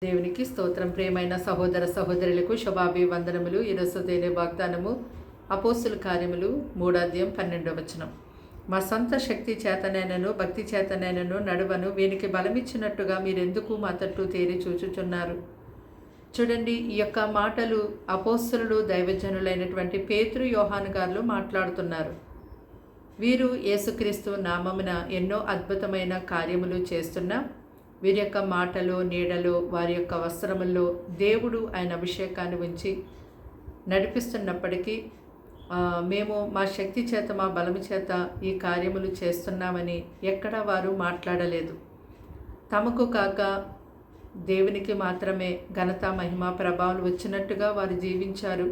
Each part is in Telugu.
దేవునికి స్తోత్రం. ప్రియమైన సహోదర సహోదరులకు శుభాభివందనములు. ఈరోజు తేనే వాగ్దానము అపోస్తుల కార్యములు 3:12. మా సొంత శక్తి చేతనైనను భక్తి చేతనైనను నడువను, వీనికి బలమిచ్చినట్టుగా మీరెందుకు మా తట్టు తేరి చూచుచున్నారు. చూడండి, ఈ యొక్క మాటలు అపోస్తులు దైవజనులైనటువంటి పేతురు, యోహాను గారు మాట్లాడుతున్నారు. వీరు యేసుక్రీస్తు నామమున ఎన్నో అద్భుతమైన కార్యములు చేస్తున్నా, వీరి యొక్క మాటలు, నీడలు, వారి యొక్క వస్త్రముల్లో దేవుడు ఆయన అభిషేకాన్ని ఉంచి నడిపిస్తున్నప్పటికీ మేము మా శక్తి చేత, మా బలము చేత ఈ కార్యములు చేస్తున్నామని ఎక్కడ వారు మాట్లాడలేదు. తమకు కాక దేవునికి మాత్రమే ఘనత, మహిమ, ప్రభావాలు వచ్చినట్టుగా వారు జీవించారు.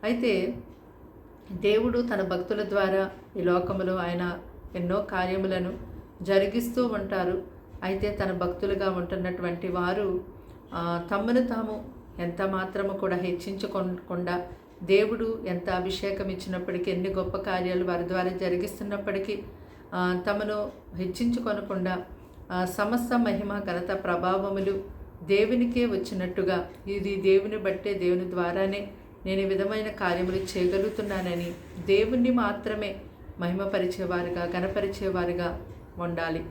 అయితే దేవుడు తన భక్తుల ద్వారా ఈ లోకములో ఆయన ఎన్నో కార్యములను జరిగిస్తూ ఉంటారు. అయితే తన భక్తులుగా ఉంటున్నటువంటి వారు తమను తాము ఎంత మాత్రము కూడా హెచ్చించుకోకుండా, దేవుడు ఎంత అభిషేకం ఇచ్చినప్పటికీ, ఎన్ని గొప్ప కార్యాలు వారి ద్వారా జరిగిస్తున్నప్పటికీ తమను హెచ్చించుకొనకుండా సమస్త మహిమ, ఘనత, ప్రభావములు దేవునికే వచ్చినట్టుగా, ఇది దేవుని బట్టే, దేవుని ద్వారానే నేను ఈ విధమైన కార్యములు చేయగలుగుతున్నానని దేవుణ్ణి మాత్రమే మహిమపరిచేవారుగా, ఘనపరిచేవారుగా ఉండాలి.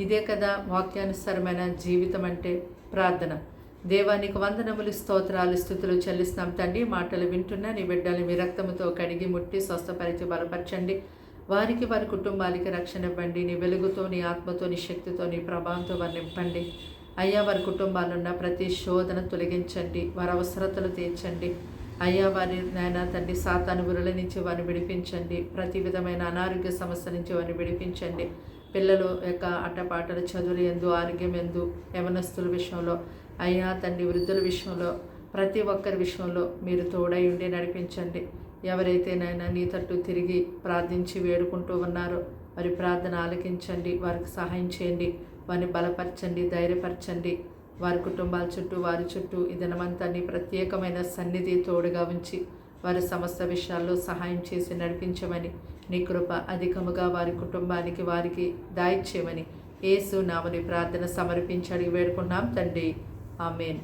ఇదే కదా వాక్యానుసారమైన జీవితం అంటే. ప్రార్థన. దేవానికి వందనములు, స్తోత్రాలు, స్తుతులు చెల్లిస్తున్నాం తండ్రి. మాటలు వింటున్నా నీ బిడ్డలు మీ రక్తముతో కడిగి ముట్టి స్వస్థపరిచి బలపరచండి. వారికి, వారి కుటుంబాలకి రక్షణ ఇవ్వండి. నీ వెలుగుతో, నీ ఆత్మతో, నీ శక్తితో, నీ ప్రభావంతో వారిని నింపండి. అయ్యా, వారి కుటుంబాలున్న ప్రతి శోధన తొలగించండి. వారి అవసరతలు తీర్చండి. అయ్యా, వారి నాయన తండ్రి సాతాను ఉరుల నుంచి వారిని విడిపించండి. ప్రతి విధమైన అనారోగ్య సమస్య నుంచి వారిని విడిపించండి. పిల్లలు యొక్క ఆటపాటల, చదువులు ఎందు, ఆరోగ్యం ఎందు, యవనస్తుల విషయంలో, అయ్యా తండ్రి వృద్ధుల విషయంలో, ప్రతి ఒక్కరి విషయంలో మీరు తోడై ఉండి నడిపించండి. ఎవరైతే నాయన నీ తట్టు తిరిగి ప్రార్థించి వేడుకుంటూ ఉన్నారో వారి ప్రార్థన ఆలకించండి. వారికి సహాయం చేయండి. వారిని బలపరచండి, ధైర్యపరచండి. వారి కుటుంబాల చుట్టూ, వారి చుట్టూ ఈ దినమంతా నీ ప్రత్యేకమైన సన్నిధి తోడుగా ఉంచి వారి సమస్త విషయాల్లో సహాయం చేసి నడిపించమని, నీ కృప అధికముగా వారి కుటుంబానికి, వారికి దాయిచ్చేయమని యేసు నామమున ప్రార్థన సమర్పించి అడిగి వేడుకున్నాం తండ్రి. ఆమేన్.